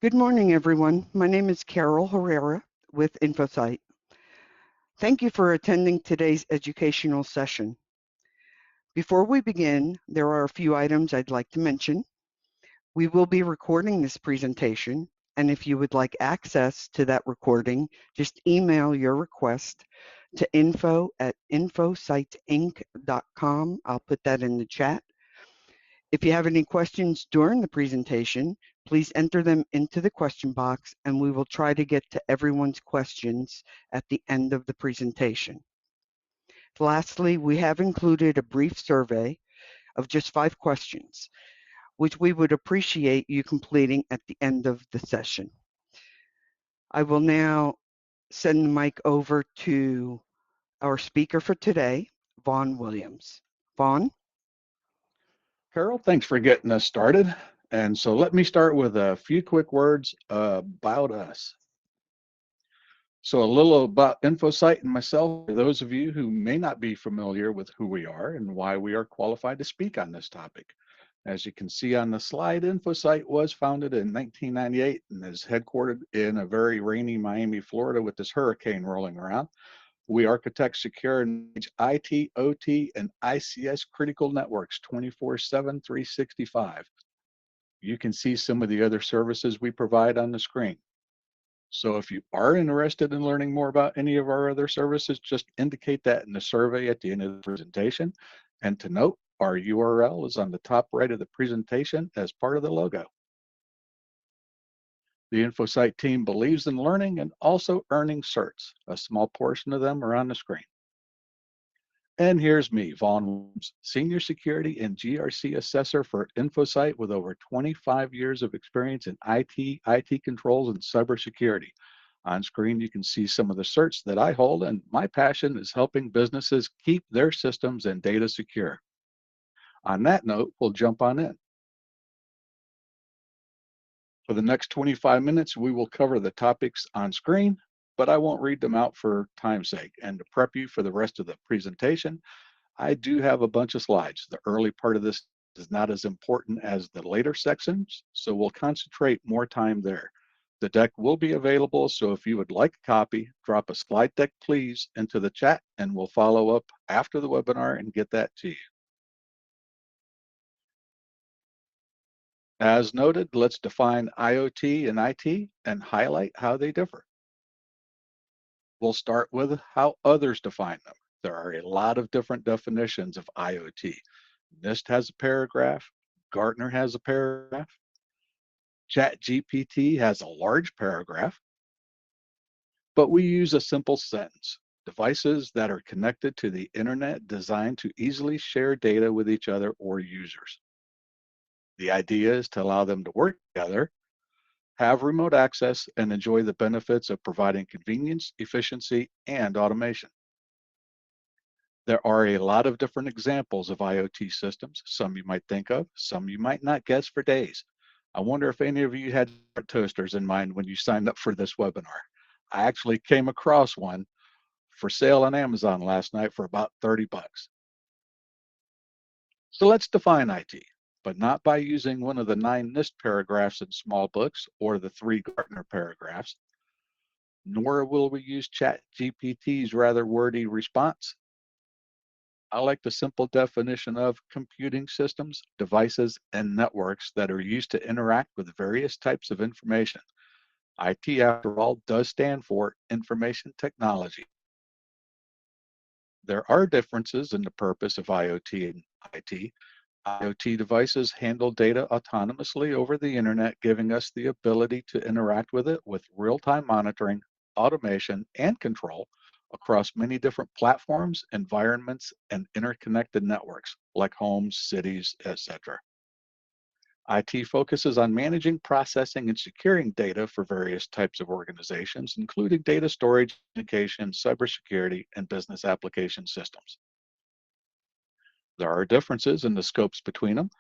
Good morning, everyone. My name is Carol Herrera with InfoSite. Thank you for attending today's educational session. Before we begin, there are a few items I'd like to mention. We will be recording this presentation, and if you would like access to that recording, just email your request to info@infositeinc.com. I'll put that in the chat. If you have any questions during the presentation, please enter them into the question box and we will try to get to everyone's questions at the end of the presentation. Lastly, we have included a brief survey of just 5 questions, which we would appreciate you completing at the end of the session. I will now send the mic over to our speaker for today, Vaughn Williams. Vaughn? Carol, thanks for getting us started. And so let me start with a few quick words about us. So a little about InfoSite and myself, for those of you who may not be familiar with who we are and why we are qualified to speak on this topic. As you can see on the slide, InfoSite was founded in 1998 and is headquartered in a very rainy Miami, Florida with this hurricane rolling around. We architect, secure, and manage IT, OT, and ICS critical networks 24/7, 365. You can see some of the other services we provide on the screen. So if you are interested in learning more about any of our other services, just indicate that in the survey at the end of the presentation. And to note, our URL is on the top right of the presentation as part of the logo. The InfoSite team believes in learning and also earning certs. A small portion of them are on the screen. And here's me, Vaughn Williams, Senior Security and GRC Assessor for InfoSite with over 25 years of experience in IT controls, and cybersecurity. On screen, you can see some of the certs that I hold, and my passion is helping businesses keep their systems and data secure. On that note, we'll jump on in. For the next 25 minutes, we will cover the topics on screen, but I won't read them out for time's sake. And to prep you for the rest of the presentation, I do have a bunch of slides. The early part of this is not as important as the later sections, so we'll concentrate more time there. The deck will be available, so if you would like a copy, drop a slide deck, please, into the chat, and we'll follow up after the webinar and get that to you. As noted, let's define IoT and IT and highlight how they differ. We'll start with how others define them. There are a lot of different definitions of IoT. NIST has a paragraph, Gartner has a paragraph, ChatGPT has a large paragraph, but we use a simple sentence. Devices that are connected to the internet designed to easily share data with each other or users. The idea is to allow them to work together, have remote access, and enjoy the benefits of providing convenience, efficiency, and automation. There are a lot of different examples of IoT systems, some you might think of, some you might not guess for days. I wonder if any of you had smart toasters in mind when you signed up for this webinar. I actually came across one for sale on Amazon last night for about 30 bucks. So let's define IT, but not by using one of the 9 NIST paragraphs in small books or the 3 Gartner paragraphs, nor will we use ChatGPT's rather wordy response. I like the simple definition of computing systems, devices, and networks that are used to interact with various types of information. IT, after all, does stand for information technology. There are differences in the purpose of IoT and IT. IoT devices handle data autonomously over the internet, giving us the ability to interact with it with real-time monitoring, automation, and control across many different platforms, environments, and interconnected networks like homes, cities, etc. IT focuses on managing, processing, and securing data for various types of organizations, including data storage, communication, cybersecurity, and business application systems. There are differences in the scopes between them.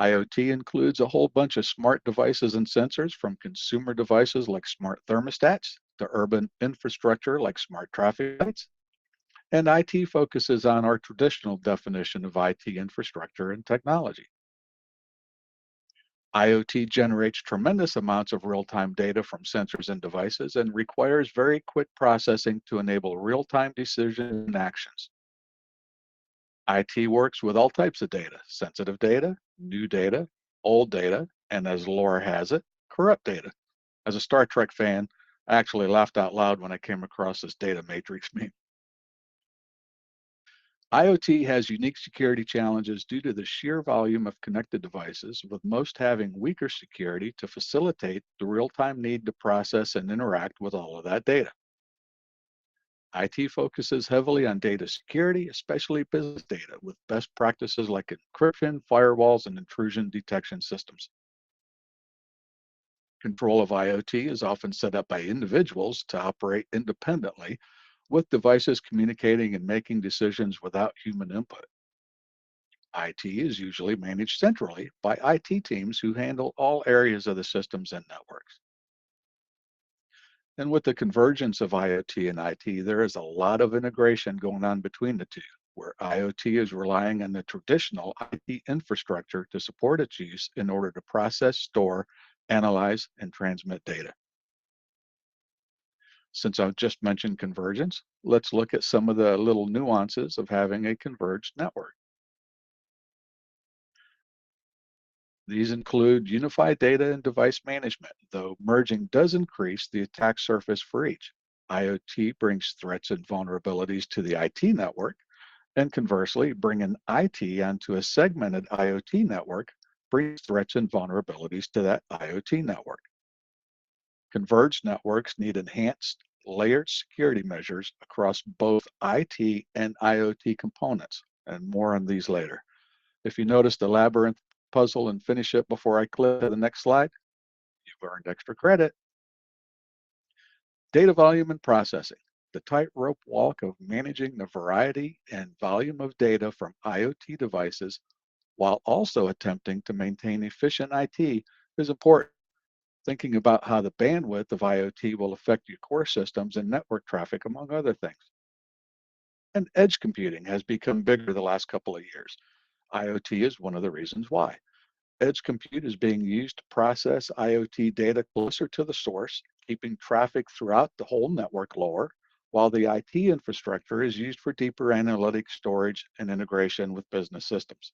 IoT includes a whole bunch of smart devices and sensors, from consumer devices like smart thermostats to urban infrastructure like smart traffic lights. And IT focuses on our traditional definition of IT infrastructure and technology. IoT generates tremendous amounts of real-time data from sensors and devices and requires very quick processing to enable real-time decisions and actions. IT works with all types of data, sensitive data, new data, old data, and as lore has it, corrupt data. As a Star Trek fan, I actually laughed out loud when I came across this data matrix meme. IoT has unique security challenges due to the sheer volume of connected devices, with most having weaker security to facilitate the real-time need to process and interact with all of that data. IT focuses heavily on data security, especially business data, with best practices like encryption, firewalls, and intrusion detection systems. Control of IoT is often set up by individuals to operate independently, with devices communicating and making decisions without human input. IT is usually managed centrally by IT teams who handle all areas of the systems and networks. And with the convergence of IoT and IT, there is a lot of integration going on between the two, where IoT is relying on the traditional IT infrastructure to support its use in order to process, store, analyze, and transmit data. Since I've just mentioned convergence, let's look at some of the little nuances of having a converged network. These include unified data and device management, though merging does increase the attack surface for each. IoT brings threats and vulnerabilities to the IT network, and conversely, bringing IT onto a segmented IoT network brings threats and vulnerabilities to that IoT network. Converged networks need enhanced layered security measures across both IT and IoT components, and more on these later. If you notice the labyrinth puzzle and finish it before I click to the next slide, you've earned extra credit. Data volume and processing. The tightrope walk of managing the variety and volume of data from IoT devices while also attempting to maintain efficient IT is important. Thinking about how the bandwidth of IoT will affect your core systems and network traffic, among other things. And edge computing has become bigger the last couple of years. IoT is one of the reasons why. Edge compute is being used to process IoT data closer to the source, keeping traffic throughout the whole network lower, while the IT infrastructure is used for deeper analytic storage and integration with business systems.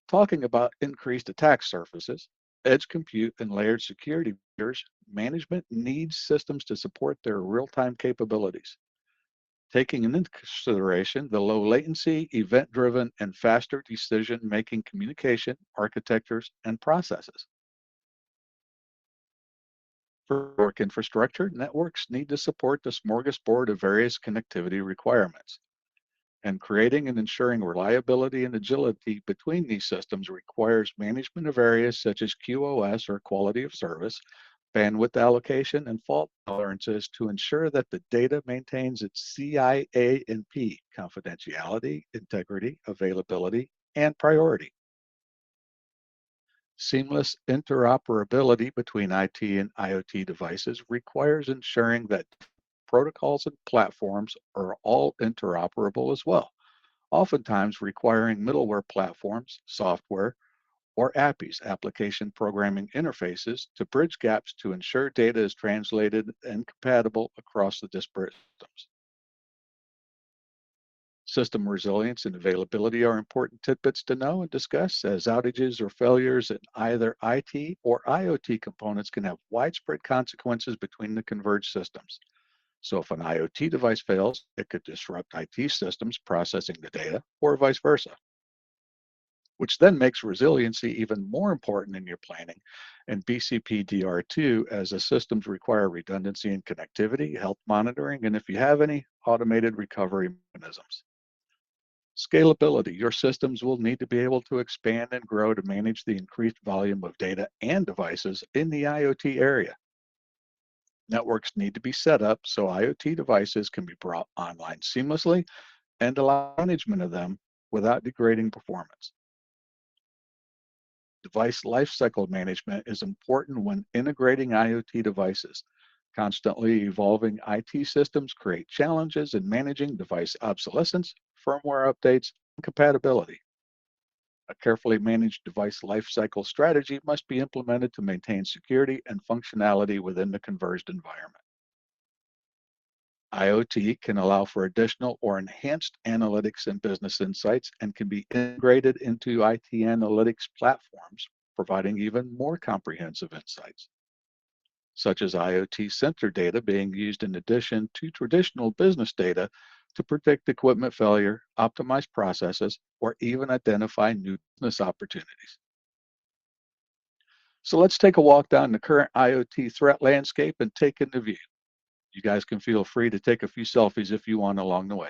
Talking about increased attack surfaces, edge compute and layered security features, management needs systems to support their real-time capabilities. Taking into consideration the low latency, event-driven, and faster decision-making communication, architectures, and processes. For network infrastructure, networks need to support the smorgasbord of various connectivity requirements. And creating and ensuring reliability and agility between these systems requires management of areas such as QoS or quality of service, bandwidth allocation, and fault tolerances to ensure that the data maintains its CIA and P, confidentiality, integrity, availability, and priority. Seamless interoperability between IT and IoT devices requires ensuring that protocols and platforms are all interoperable as well, oftentimes requiring middleware platforms, software, or APIs, application programming interfaces, to bridge gaps to ensure data is translated and compatible across the disparate systems. System resilience and availability are important tidbits to know and discuss, as outages or failures in either IT or IoT components can have widespread consequences between the converged systems. So if an IoT device fails, it could disrupt IT systems processing the data, or vice versa, which then makes resiliency even more important in your planning and BCP-DR2, as the systems require redundancy and connectivity, health monitoring, and if you have any, automated recovery mechanisms. Scalability. Your systems will need to be able to expand and grow to manage the increased volume of data and devices in the IoT area. Networks need to be set up so IoT devices can be brought online seamlessly and allow management of them without degrading performance. Device lifecycle management is important when integrating IoT devices. Constantly evolving IT systems create challenges in managing device obsolescence, firmware updates, and compatibility. A carefully managed device lifecycle strategy must be implemented to maintain security and functionality within the converged environment. IoT can allow for additional or enhanced analytics and business insights and can be integrated into IT analytics platforms, providing even more comprehensive insights, such as IoT sensor data being used in addition to traditional business data to predict equipment failure, optimize processes, or even identify new business opportunities. So let's take a walk down the current IoT threat landscape and take in the view. You guys can feel free to take a few selfies if you want along the way.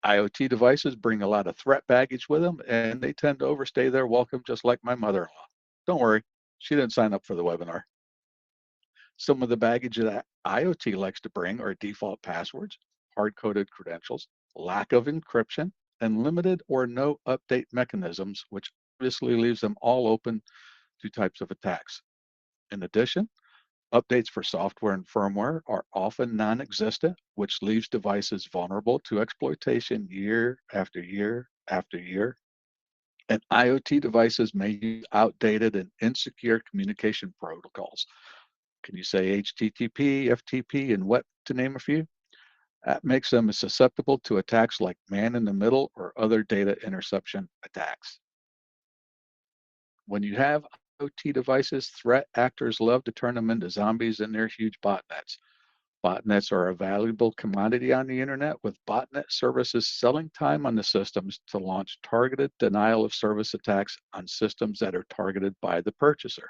IoT devices bring a lot of threat baggage with them, and they tend to overstay their welcome, just like my mother-in-law. Don't worry, she didn't sign up for the webinar. Some of the baggage that IoT likes to bring are default passwords, hard-coded credentials, lack of encryption, and limited or no update mechanisms, which obviously leaves them all open to types of attacks. In addition, updates for software and firmware are often non-existent, which leaves devices vulnerable to exploitation year after year after year. And IoT devices may use outdated and insecure communication protocols. Can you say HTTP, FTP, and what, to name a few? That makes them susceptible to attacks like man in the middle or other data interception attacks. When you have IoT devices, threat actors love to turn them into zombies in their huge botnets. Botnets are a valuable commodity on the internet, with botnet services selling time on the systems to launch targeted denial of service attacks on systems that are targeted by the purchaser.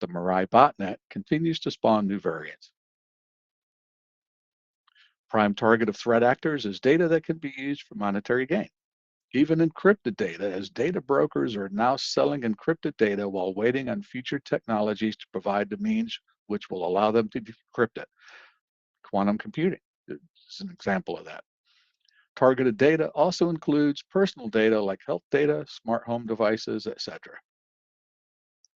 The Mirai botnet continues to spawn new variants. Prime target of threat actors is data that can be used for monetary gain. Even encrypted data, as data brokers are now selling encrypted data while waiting on future technologies to provide the means which will allow them to decrypt it. Quantum computing is an example of that. Targeted data also includes personal data like health data, smart home devices, etc.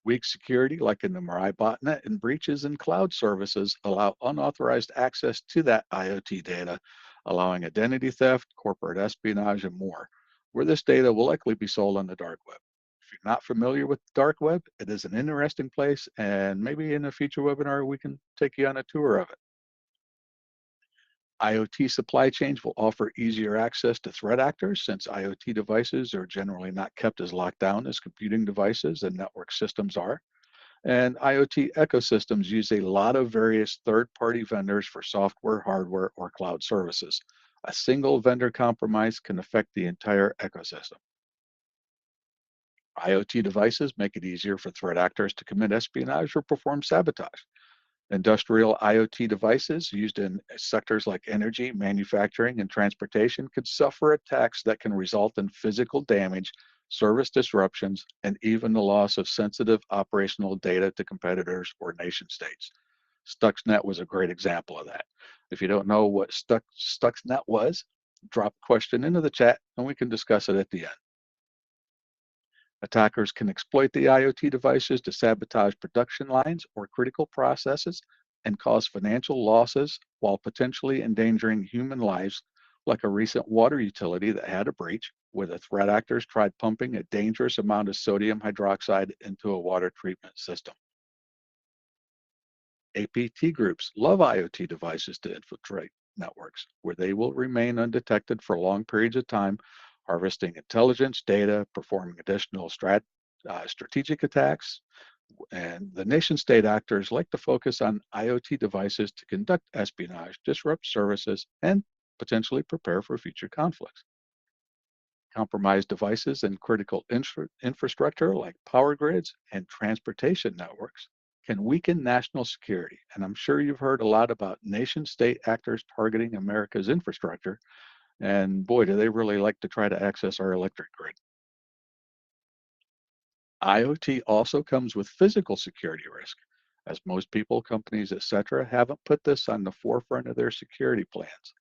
Weak security, like in the Mirai botnet, and breaches in cloud services allow unauthorized access to that IoT data, allowing identity theft, corporate espionage, and more, where this data will likely be sold on the dark web. If you're not familiar with the dark web, it is an interesting place, and maybe in a future webinar, we can take you on a tour of it. IoT supply chains will offer easier access to threat actors, since IoT devices are generally not kept as locked down as computing devices and network systems are. And IoT ecosystems use a lot of various third-party vendors for software, hardware, or cloud services. A single vendor compromise can affect the entire ecosystem. IoT devices make it easier for threat actors to commit espionage or perform sabotage. Industrial IoT devices used in sectors like energy, manufacturing, and transportation could suffer attacks that can result in physical damage, service disruptions, and even the loss of sensitive operational data to competitors or nation states. Stuxnet was a great example of that. If you don't know what Stuxnet was, drop a question into the chat and we can discuss it at the end. Attackers can exploit the IoT devices to sabotage production lines or critical processes and cause financial losses while potentially endangering human lives, like a recent water utility that had a breach where the threat actors tried pumping a dangerous amount of sodium hydroxide into a water treatment system. APT groups love IoT devices to infiltrate networks, where they will remain undetected for long periods of time, harvesting intelligence data, performing additional strategic attacks. And the nation state actors like to focus on IoT devices to conduct espionage, disrupt services, and potentially prepare for future conflicts. Compromised devices and critical infrastructure like power grids and transportation networks can weaken national security. And I'm sure you've heard a lot about nation state actors targeting America's infrastructure. And boy, do they really like to try to access our electric grid. IoT also comes with physical security risk, as most people, companies, etc., haven't put this on the forefront of their security plans.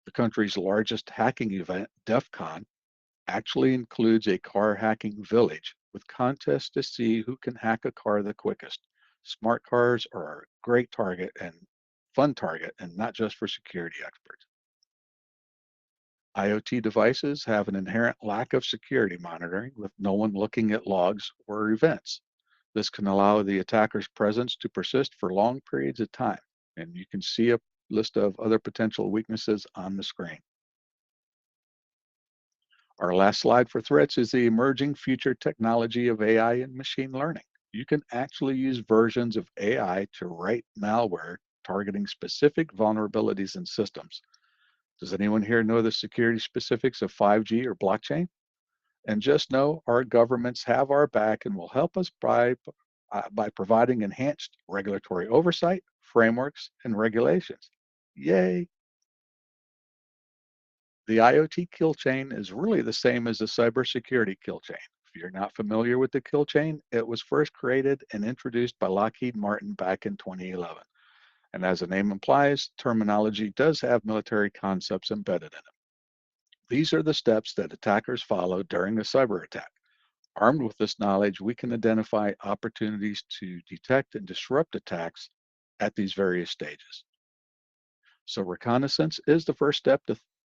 The country's largest hacking event, DEF CON, actually includes a car hacking village with contests to see who can hack a car the quickest. Smart cars are a great target and fun target, and not just for security experts. IoT devices have an inherent lack of security monitoring with no one looking at logs or events. This can allow the attacker's presence to persist for long periods of time. And you can see a list of other potential weaknesses on the screen. Our last slide for threats is the emerging future technology of AI and machine learning. You can actually use versions of AI to write malware targeting specific vulnerabilities in systems. Does anyone here know the security specifics of 5G or blockchain? And just know our governments have our back and will help us by providing enhanced regulatory oversight, frameworks, and regulations. Yay! The IoT kill chain is really the same as the cybersecurity kill chain. If you're not familiar with the kill chain, it was first created and introduced by Lockheed Martin back in 2011. And as the name implies, terminology does have military concepts embedded in it. These are the steps that attackers follow during a cyber attack. Armed with this knowledge, we can identify opportunities to detect and disrupt attacks at these various stages. So reconnaissance is the first step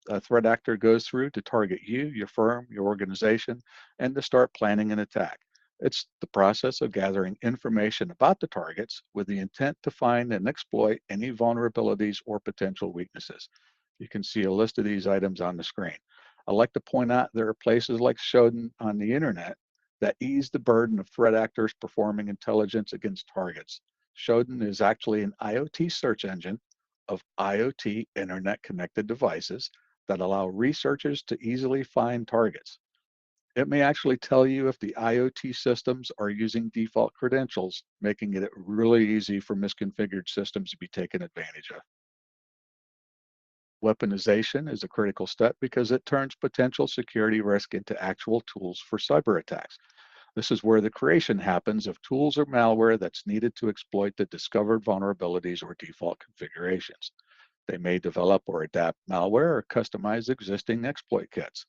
a threat actor goes through to target you, your firm, your organization, and to start planning an attack. It's the process of gathering information about the targets with the intent to find and exploit any vulnerabilities or potential weaknesses. You can see a list of these items on the screen. I'd like to point out there are places like Shodan on the internet that ease the burden of threat actors performing intelligence against targets. Shodan is actually an IoT search engine of IoT internet connected devices that allow researchers to easily find targets. It may actually tell you if the IoT systems are using default credentials, making it really easy for misconfigured systems to be taken advantage of. Weaponization is a critical step because it turns potential security risk into actual tools for cyber attacks. This is where the creation happens of tools or malware that's needed to exploit the discovered vulnerabilities or default configurations. They may develop or adapt malware or customize existing exploit kits.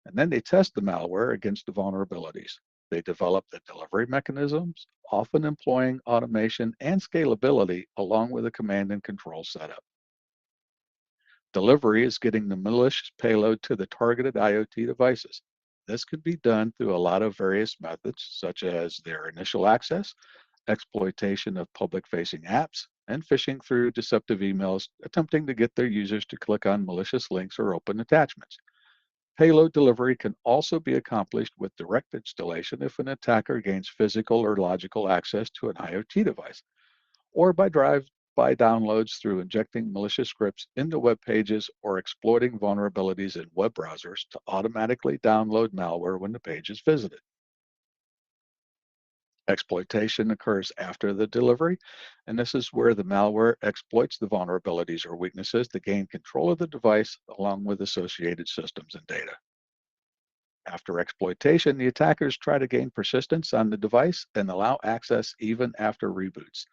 And then they test the malware against the vulnerabilities. They develop the delivery mechanisms, often employing automation and scalability along with a command and control setup. Delivery is getting the malicious payload to the targeted IoT devices. This can be done through a lot of various methods, such as their initial access, exploitation of public-facing apps, and phishing through deceptive emails, attempting to get their users to click on malicious links or open attachments. Payload delivery can also be accomplished with direct installation if an attacker gains physical or logical access to an IoT device, or by downloads through injecting malicious scripts into web pages or exploiting vulnerabilities in web browsers to automatically download malware when the page is visited. Exploitation occurs after the delivery, and this is where the malware exploits the vulnerabilities or weaknesses to gain control of the device along with associated systems and data. After exploitation, the attackers try to gain persistence on the device and allow access even after reboots.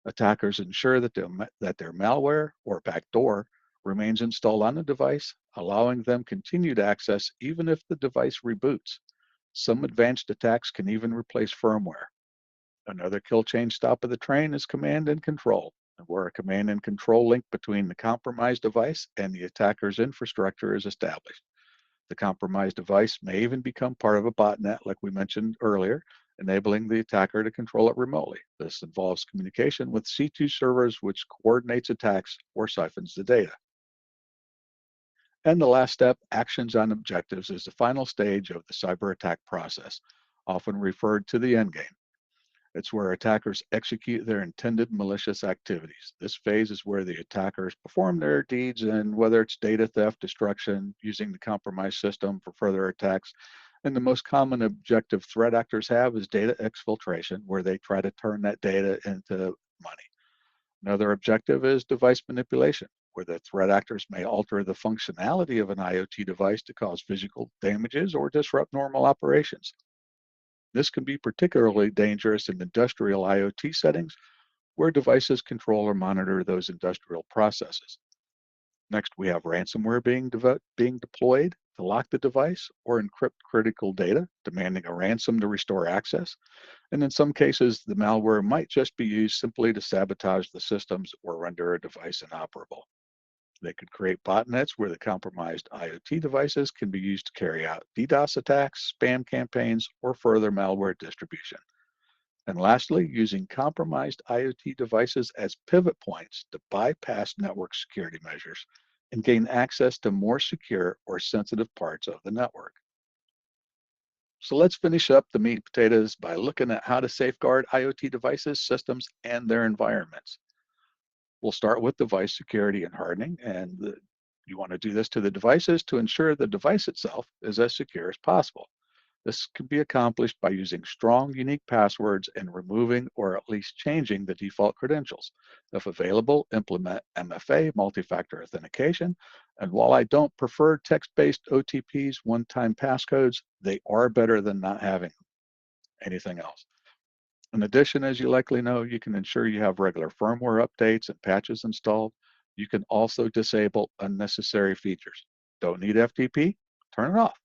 Attackers ensure that their malware or backdoor remains installed on the device, allowing them continued access even if the device reboots. Some advanced attacks can even replace firmware. Another kill chain stop of the train is command and control, where a command and control link between the compromised device and the attacker's infrastructure is established. The compromised device may even become part of a botnet, like we mentioned earlier, enabling the attacker to control it remotely. This involves communication with C2 servers, which coordinates attacks or siphons the data. And the last step, actions on objectives, is the final stage of the cyber attack process, often referred to the endgame. It's where attackers execute their intended malicious activities. This phase is where the attackers perform their deeds, and whether it's data theft, destruction, using the compromised system for further attacks. And the most common objective threat actors have is data exfiltration, where they try to turn that data into money. Another objective is device manipulation, where the threat actors may alter the functionality of an IoT device to cause physical damages or disrupt normal operations. This can be particularly dangerous in industrial IoT settings where devices control or monitor those industrial processes. Next, we have ransomware being deployed to lock the device or encrypt critical data, demanding a ransom to restore access. And in some cases, the malware might just be used simply to sabotage the systems or render a device inoperable. They could create botnets where the compromised IoT devices can be used to carry out DDoS attacks, spam campaigns, or further malware distribution. And lastly, using compromised IoT devices as pivot points to bypass network security measures and gain access to more secure or sensitive parts of the network. So let's finish up the meat and potatoes by looking at how to safeguard IoT devices, systems, and their environments. We'll start with device security and hardening, and you want to do this to the devices to ensure the device itself is as secure as possible. This can be accomplished by using strong, unique passwords and removing or at least changing the default credentials. If available, implement MFA, multi-factor authentication. And while I don't prefer text-based OTPs, one-time passcodes, they are better than not having anything else. In addition, as you likely know, you can ensure you have regular firmware updates and patches installed. You can also disable unnecessary features. Don't need FTP? Turn it off.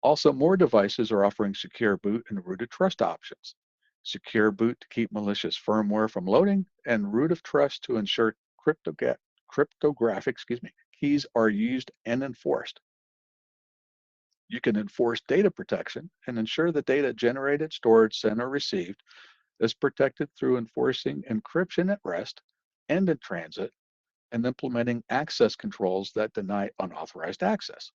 Also, more devices are offering secure boot and root of trust options. Secure boot to keep malicious firmware from loading, and root of trust to ensure cryptographic keys are used and enforced. You can enforce data protection and ensure the data generated, stored, sent, or received is protected through enforcing encryption at rest and in transit and implementing access controls that deny unauthorized access.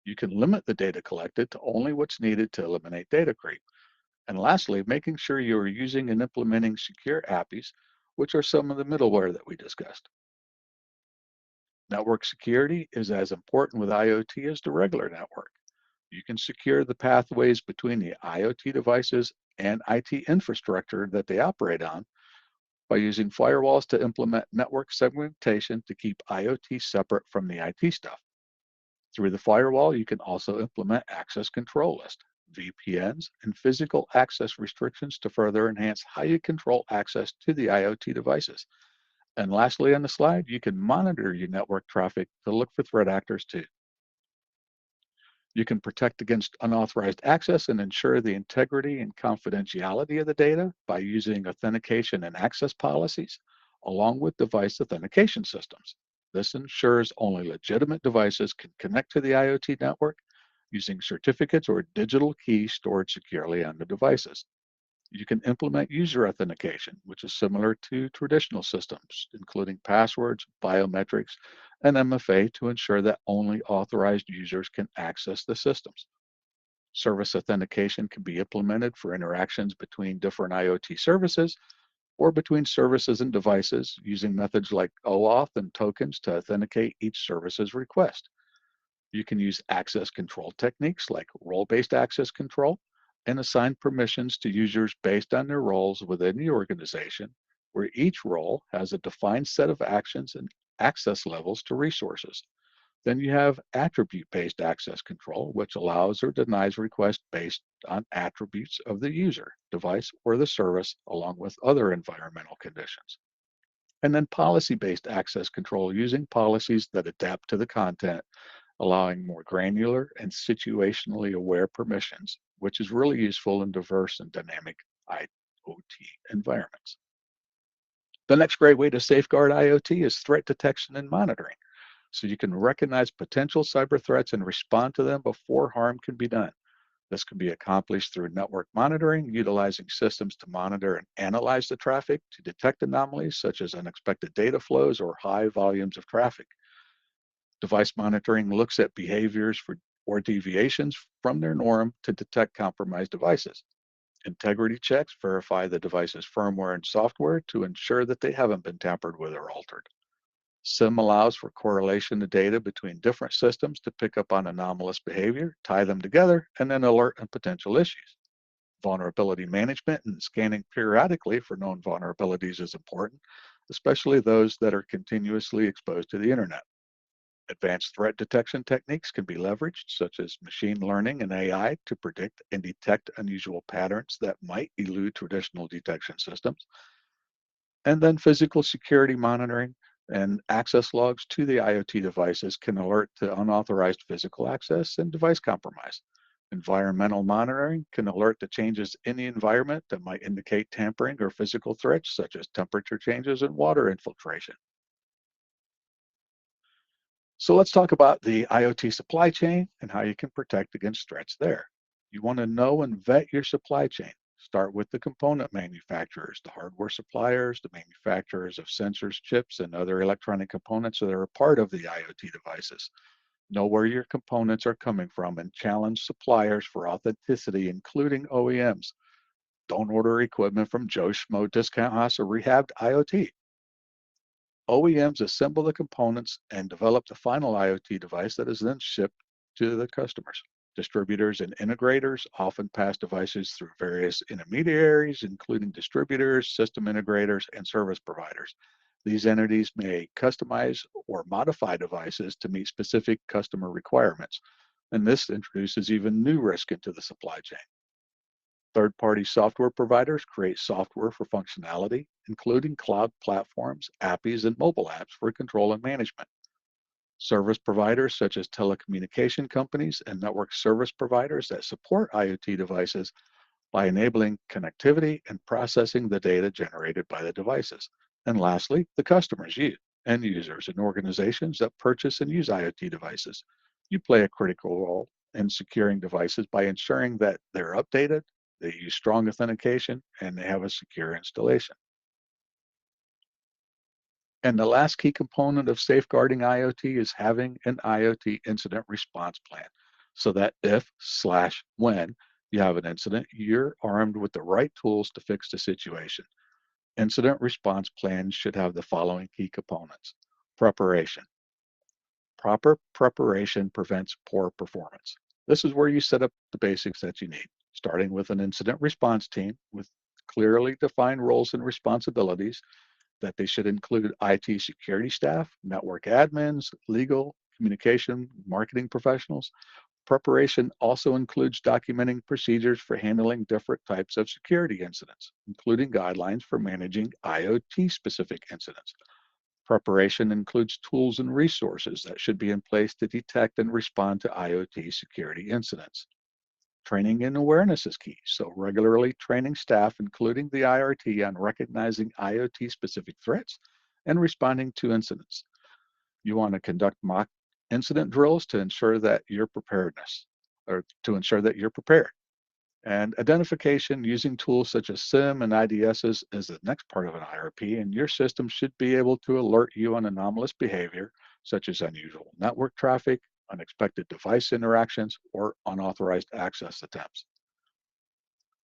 You can limit the data collected to only what's needed to eliminate data creep. And lastly, making sure you are using and implementing secure APIs, which are some of the middleware that we discussed. Network security is as important with IoT as the regular network. You can secure the pathways between the IoT devices and IT infrastructure that they operate on by using firewalls to implement network segmentation to keep IoT separate from the IT stuff. Through the firewall, you can also implement access control list, VPNs, and physical access restrictions to further enhance how you control access to the IoT devices. And lastly on the slide, you can monitor your network traffic to look for threat actors too. You can protect against unauthorized access and ensure the integrity and confidentiality of the data by using authentication and access policies, along with device authentication systems. This ensures only legitimate devices can connect to the IoT network using certificates or digital keys stored securely on the devices. You can implement user authentication, which is similar to traditional systems, including passwords, biometrics, and MFA to ensure that only authorized users can access the systems. Service authentication can be implemented for interactions between different IoT services or between services and devices using methods like OAuth and tokens to authenticate each service's request. You can use access control techniques like role-based access control and assign permissions to users based on their roles within the organization, where each role has a defined set of actions and access levels to resources. Then you have attribute-based access control, which allows or denies requests based on attributes of the user, device, or the service, along with other environmental conditions. And then policy-based access control using policies that adapt to the content, allowing more granular and situationally aware permissions, which is really useful in diverse and dynamic IoT environments. The next great way to safeguard IoT is threat detection and monitoring, so you can recognize potential cyber threats and respond to them before harm can be done. This can be accomplished through network monitoring, utilizing systems to monitor and analyze the traffic to detect anomalies such as unexpected data flows or high volumes of traffic. Device monitoring looks at behaviors or deviations from their norm to detect compromised devices. Integrity checks verify the device's firmware and software to ensure that they haven't been tampered with or altered. SIM allows for correlation of data between different systems to pick up on anomalous behavior, tie them together, and then alert on potential issues. Vulnerability management and scanning periodically for known vulnerabilities is important, especially those that are continuously exposed to the internet. Advanced threat detection techniques can be leveraged, such as machine learning and AI, to predict and detect unusual patterns that might elude traditional detection systems. And then physical security monitoring and access logs to the IoT devices can alert to unauthorized physical access and device compromise. Environmental monitoring can alert to changes in the environment that might indicate tampering or physical threats, such as temperature changes and water infiltration. So let's talk about the IoT supply chain and how you can protect against threats there. You want to know and vet your supply chain. Start with the component manufacturers, the hardware suppliers, the manufacturers of sensors, chips, and other electronic components that are a part of the IoT devices. Know where your components are coming from and challenge suppliers for authenticity, including OEMs. Don't order equipment from Joe Schmo Discount House or Rehabbed IoT. OEMs assemble the components and develop the final IoT device that is then shipped to the customers. Distributors and integrators often pass devices through various intermediaries, including distributors, system integrators, and service providers. These entities may customize or modify devices to meet specific customer requirements, and this introduces even new risk into the supply chain. Third-party software providers create software for functionality, including cloud platforms, APIs, and mobile apps for control and management. Service providers such as telecommunication companies and network service providers that support IoT devices by enabling connectivity and processing the data generated by the devices. And lastly, the customers, you, end users, and organizations that purchase and use IoT devices. You play a critical role in securing devices by ensuring that they're updated, they use strong authentication, and they have a secure installation. And the last key component of safeguarding IoT is having an IoT incident response plan so that if/when you have an incident, you're armed with the right tools to fix the situation. Incident response plans should have the following key components. Preparation. Proper preparation prevents poor performance. This is where you set up the basics that you need, starting with an incident response team with clearly defined roles and responsibilities that they should include IT security staff, network admins, legal, communication, marketing professionals. Preparation also includes documenting procedures for handling different types of security incidents, including guidelines for managing IoT-specific incidents. Preparation includes tools and resources that should be in place to detect and respond to IoT security incidents. Training and awareness is key, so regularly training staff, including the IRT, on recognizing IoT-specific threats and responding to incidents. You want to conduct mock incident drills to ensure that you're preparedness, or to ensure that you're prepared. And identification using tools such as SIM and IDSs is the next part of an IRP, and your system should be able to alert you on anomalous behavior, such as unusual network traffic, unexpected device interactions, or unauthorized access attempts.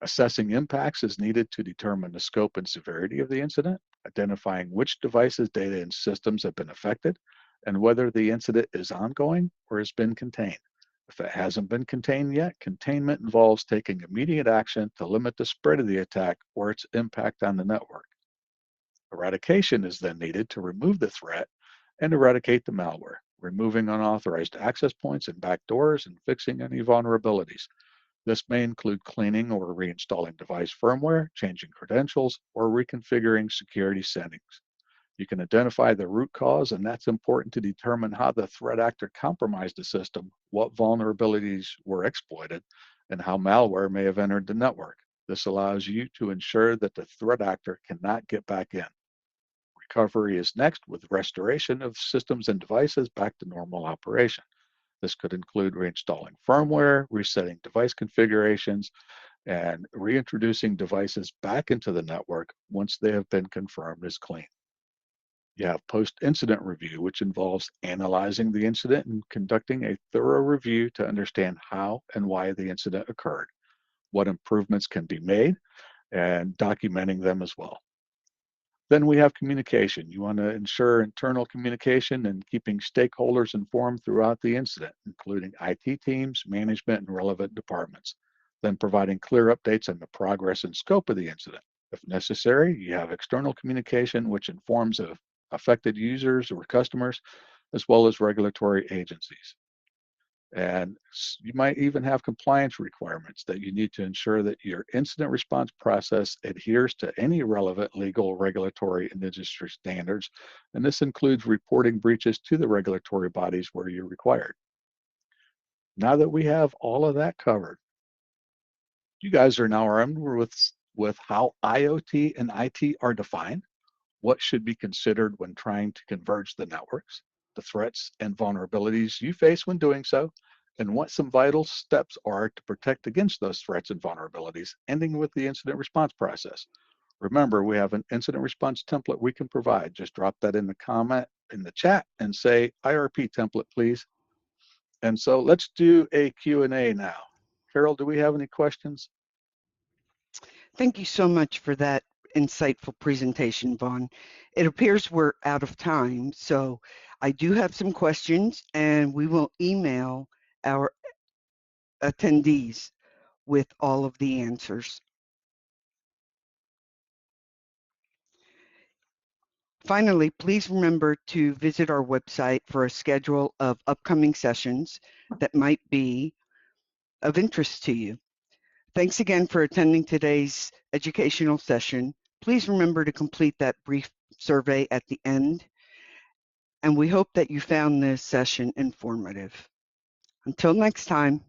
Assessing impacts is needed to determine the scope and severity of the incident, identifying which devices, data, and systems have been affected, and whether the incident is ongoing or has been contained. If it hasn't been contained yet, containment involves taking immediate action to limit the spread of the attack or its impact on the network. Eradication is then needed to remove the threat and eradicate the malware, removing unauthorized access points and backdoors and fixing any vulnerabilities. This may include cleaning or reinstalling device firmware, changing credentials, or reconfiguring security settings. You can identify the root cause, and that's important to determine how the threat actor compromised the system, what vulnerabilities were exploited, and how malware may have entered the network. This allows you to ensure that the threat actor cannot get back in. Recovery is next with restoration of systems and devices back to normal operation. This could include reinstalling firmware, resetting device configurations, and reintroducing devices back into the network once they have been confirmed as clean. You have post-incident review, which involves analyzing the incident and conducting a thorough review to understand how and why the incident occurred, what improvements can be made, and documenting them as well. Then we have communication. You want to ensure internal communication and keeping stakeholders informed throughout the incident, including IT teams, management, and relevant departments. Then providing clear updates on the progress and scope of the incident. If necessary, you have external communication, which informs of affected users or customers, as well as regulatory agencies. And you might even have compliance requirements that you need to ensure that your incident response process adheres to any relevant legal, regulatory, and industry standards. And this includes reporting breaches to the regulatory bodies where you're required. Now that we have all of that covered, you guys are now armed with how IoT and IT are defined, what should be considered when trying to converge the networks, the threats and vulnerabilities you face when doing so, and what some vital steps are to protect against those threats and vulnerabilities, ending with the incident response process. Remember, we have an incident response template we can provide. Just drop that in the comment in the chat and say IRP template, please. And so let's do a Q&A now. Carol, do we have any questions? Thank you so much for that insightful presentation, Vaughn. It appears we're out of time, so I do have some questions, and we will email our attendees with all of the answers. Finally, please remember to visit our website for a schedule of upcoming sessions that might be of interest to you. Thanks again for attending today's educational session. Please remember to complete that brief survey at the end, and we hope that you found this session informative. Until next time.